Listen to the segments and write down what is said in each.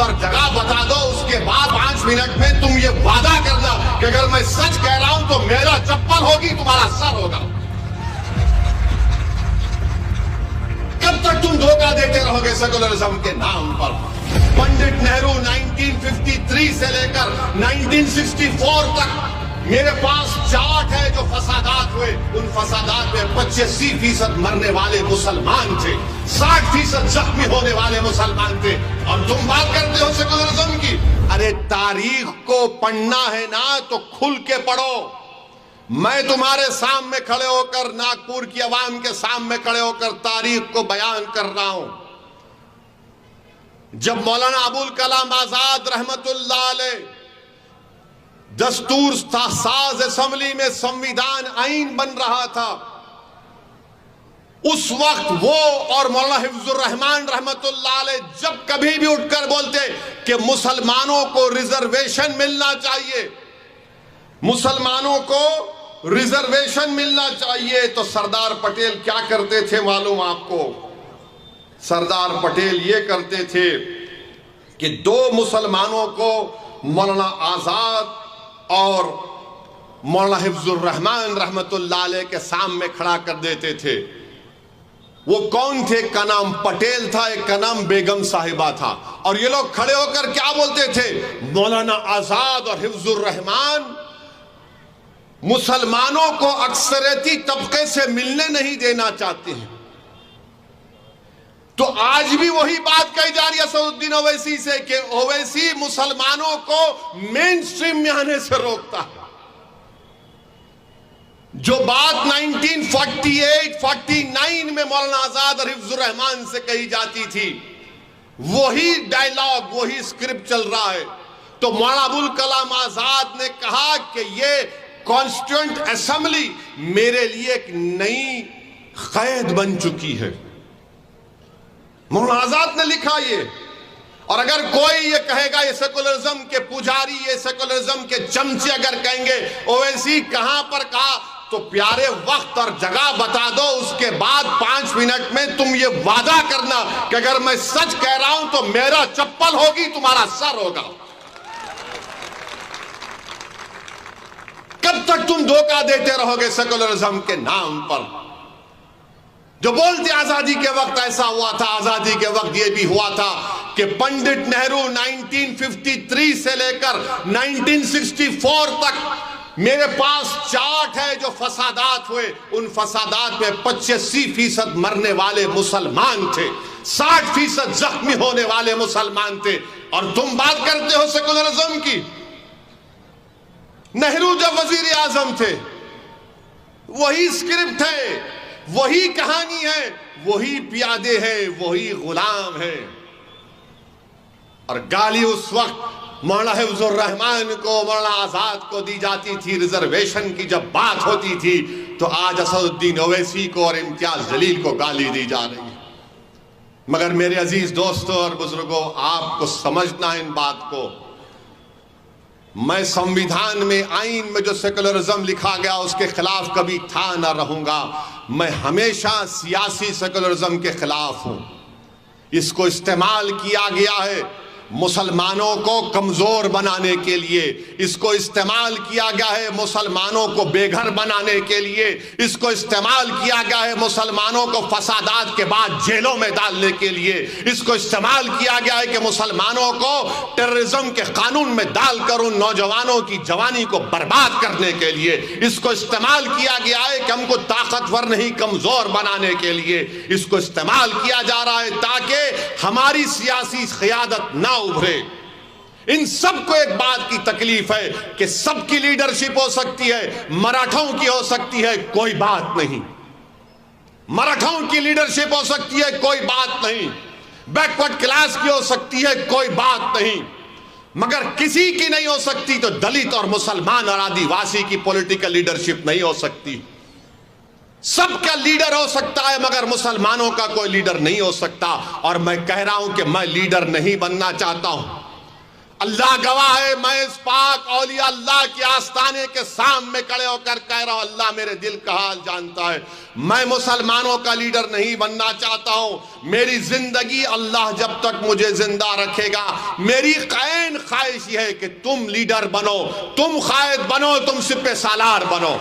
اور جگہ بتا دو، اس کے بعد 5 منٹ میں تم یہ وعدہ کرنا کہ اگر میں سچ کہہ رہا ہوں تو میرا چپل ہوگی، تمہارا سر ہوگا۔ کب تک تم دھوکہ دیتے رہو گے سیکولرزم کے نام پر؟ پنڈت نہرو 1953 سے لے کر 1964 تک میرے پاس چارٹ ہے جو فسادات ہوئے، ان فسادات میں 85% مرنے والے مسلمان تھے، 60% زخمی ہونے والے مسلمان تھے، اور تم بات کرتے ہو سیکولرزم کی۔ ارے تاریخ کو پڑھنا ہے نا تو کھل کے پڑھو۔ میں تمہارے سامنے کھڑے ہو کر، ناگپور کی عوام کے سامنے کھڑے ہو کر تاریخ کو بیان کر رہا ہوں۔ جب مولانا ابوالکلام آزاد رحمت اللہ علیہ دستور ساز اسمبلی میں سنویدھان آئین بن رہا تھا، اس وقت وہ اور مولانا حفظ الرحمان رحمت اللہ علیہ جب کبھی بھی اٹھ کر بولتے کہ مسلمانوں کو ریزرویشن ملنا چاہیے، مسلمانوں کو ریزرویشن ملنا چاہیے، تو سردار پٹیل کیا کرتے تھے معلوم آپ کو؟ سردار پٹیل یہ کرتے تھے کہ 2 مسلمانوں کو مولانا آزاد اور مولانا حفظ الرحمان رحمت اللہ علیہ کے سامنے کھڑا کر دیتے تھے۔ وہ کون تھے؟ ایک کا نام پٹیل تھا، ایک کا نام بیگم صاحبہ تھا، اور یہ لوگ کھڑے ہو کر کیا بولتے تھے؟ مولانا آزاد اور حفظ الرحمان مسلمانوں کو اکثریتی طبقے سے ملنے نہیں دینا چاہتے ہیں۔ تو آج بھی وہی بات کہی جا رہی ہے اسد الدین اویسی سے کہ اویسی مسلمانوں کو مین سٹریم میں آنے سے روکتا ہے۔ جو بات 1948-49 میں مولانا آزاد اور حفظ الرحمان سے کہی جاتی تھی، وہی ڈائیلاگ، وہی اسکرپٹ چل رہا ہے۔ تو مولانا ابوالکلام آزاد نے کہا کہ یہ کانسٹیٹیوئنٹ اسمبلی میرے لیے ایک نئی قید بن چکی ہے۔ مولانا آزاد نے لکھا یہ، اور اگر کوئی یہ کہے گا، یہ سیکولرزم کے پجاری، یہ سیکولرزم کے چمچے اگر کہیں گے اویسی کہاں پر کہا، تو پیارے وقت اور جگہ بتا دو، اس کے بعد 5 منٹ میں تم یہ وعدہ کرنا کہ اگر میں سچ کہہ رہا ہوں تو میرا چپل ہوگی، تمہارا سر ہوگا۔ کب تک تم دھوکہ دیتے رہو گے سیکولرزم کے نام پر؟ جو بولتے آزادی کے وقت ایسا ہوا تھا، آزادی کے وقت یہ بھی ہوا تھا کہ پنڈت نہرو 1953 سے لے کر 1964 تک میرے پاس چارٹ ہے جو فسادات ہوئے، ان فسادات میں 85% مرنے والے مسلمان تھے، 60% زخمی ہونے والے مسلمان تھے، اور تم بات کرتے ہو سیکولرزم کی۔ نہرو جب وزیر اعظم تھے، وہی اسکرپٹ ہے، وہی کہانی ہے، وہی پیادے ہیں، وہی غلام ہیں۔ اور گالی اس وقت مولانا حفظ الرحمان کو، مولانا آزاد کو دی جاتی تھی، ریزرویشن کی جب بات ہوتی تھی تو آج اسد الدین اویسی کو اور امتیاز جلیل کو گالی دی جا رہی ہے۔ مگر میرے عزیز دوستوں اور بزرگوں، آپ کو سمجھنا ہے ان بات کو۔ میں سنویدھان میں، آئین میں جو سیکولرزم لکھا گیا اس کے خلاف کبھی تھا نہ رہوں گا۔ میں ہمیشہ سیاسی سیکولرزم کے خلاف ہوں۔ اس کو استعمال کیا گیا ہے مسلمانوں کو کمزور بنانے کے لیے، اس کو استعمال کیا گیا ہے مسلمانوں کو بے گھر بنانے کے لیے، اس کو استعمال کیا گیا ہے مسلمانوں کو فسادات کے بعد جیلوں میں ڈالنے کے لیے، اس کو استعمال کیا گیا ہے کہ مسلمانوں کو ٹیررزم کے قانون میں ڈال کر ان نوجوانوں کی جوانی کو برباد کرنے کے لیے، اس کو استعمال کیا گیا ہے کہ ہم کو طاقتور نہیں کمزور بنانے کے لیے، اس کو استعمال کیا جا رہا ہے تاکہ ہماری سیاسی قیادت نہ ابھرے۔ ان سب کو ایک بات کی تکلیف ہے کہ سب کی لیڈرشپ ہو سکتی ہے، مراٹھوں کی ہو سکتی ہے، کوئی بات نہیں، مراٹھوں کی لیڈرشپ ہو سکتی ہے، کوئی بات نہیں، بیکورڈ کلاس کی ہو سکتی ہے، کوئی بات نہیں، مگر کسی کی نہیں ہو سکتی تو دلت اور مسلمان اور آدیواسی کی پولیٹیکل لیڈرشپ نہیں ہو سکتی۔ سب کا لیڈر ہو سکتا ہے مگر مسلمانوں کا کوئی لیڈر نہیں ہو سکتا۔ اور میں کہہ رہا ہوں کہ میں لیڈر نہیں بننا چاہتا ہوں۔ اللہ گواہ ہے، میں اس پاک اولیاء اللہ کے آستانے کے سامنے کھڑے ہو کر کہہ رہا ہوں، اللہ میرے دل کا حال جانتا ہے، میں مسلمانوں کا لیڈر نہیں بننا چاہتا ہوں۔ میری زندگی اللہ جب تک مجھے زندہ رکھے گا، میری قائم خواہش یہ ہے کہ تم لیڈر بنو، تم قائد بنو، تم سپہ سالار بنو۔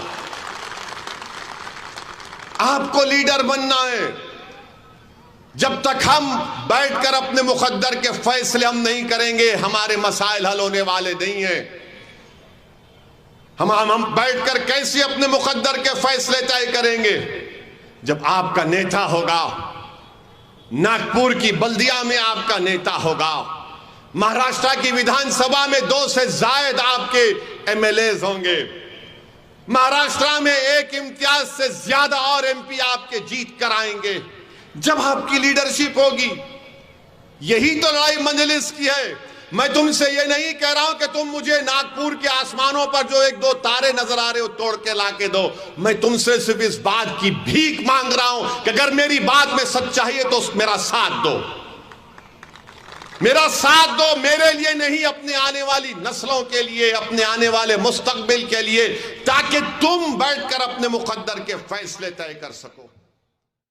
آپ کو لیڈر بننا ہے۔ جب تک ہم بیٹھ کر اپنے مقدر کے فیصلے ہم نہیں کریں گے، ہمارے مسائل حل ہونے والے نہیں ہیں۔ ہم بیٹھ کر کیسے اپنے مقدر کے فیصلے طے کریں گے؟ جب آپ کا نیتا ہوگا، ناگپور کی بلدیہ میں آپ کا نیتا ہوگا، مہاراشٹر کی ویدھان سبھا میں 2 سے زائد آپ کے ایم ایل ایز ہوں گے، مہاراشٹر میں 1 امتیاز سے زیادہ اور ایم پی آپ کے جیت کر آئیں گے۔ جب آپ کی لیڈرشپ ہوگی، یہی تو لڑائی مجلس کی ہے۔ میں تم سے یہ نہیں کہہ رہا ہوں کہ تم مجھے ناگپور کے آسمانوں پر جو 1-2 تارے نظر آ رہے ہو توڑ کے لا کے دو، میں تم سے صرف اس بات کی بھیک مانگ رہا ہوں کہ اگر میری بات میں سچائی ہے تو میرا ساتھ دو، میرا ساتھ دو، میرے لیے نہیں، اپنے آنے والی نسلوں کے لیے، اپنے آنے والے مستقبل کے لیے، تاکہ تم بیٹھ کر اپنے مقدر کے فیصلے طے کر سکو۔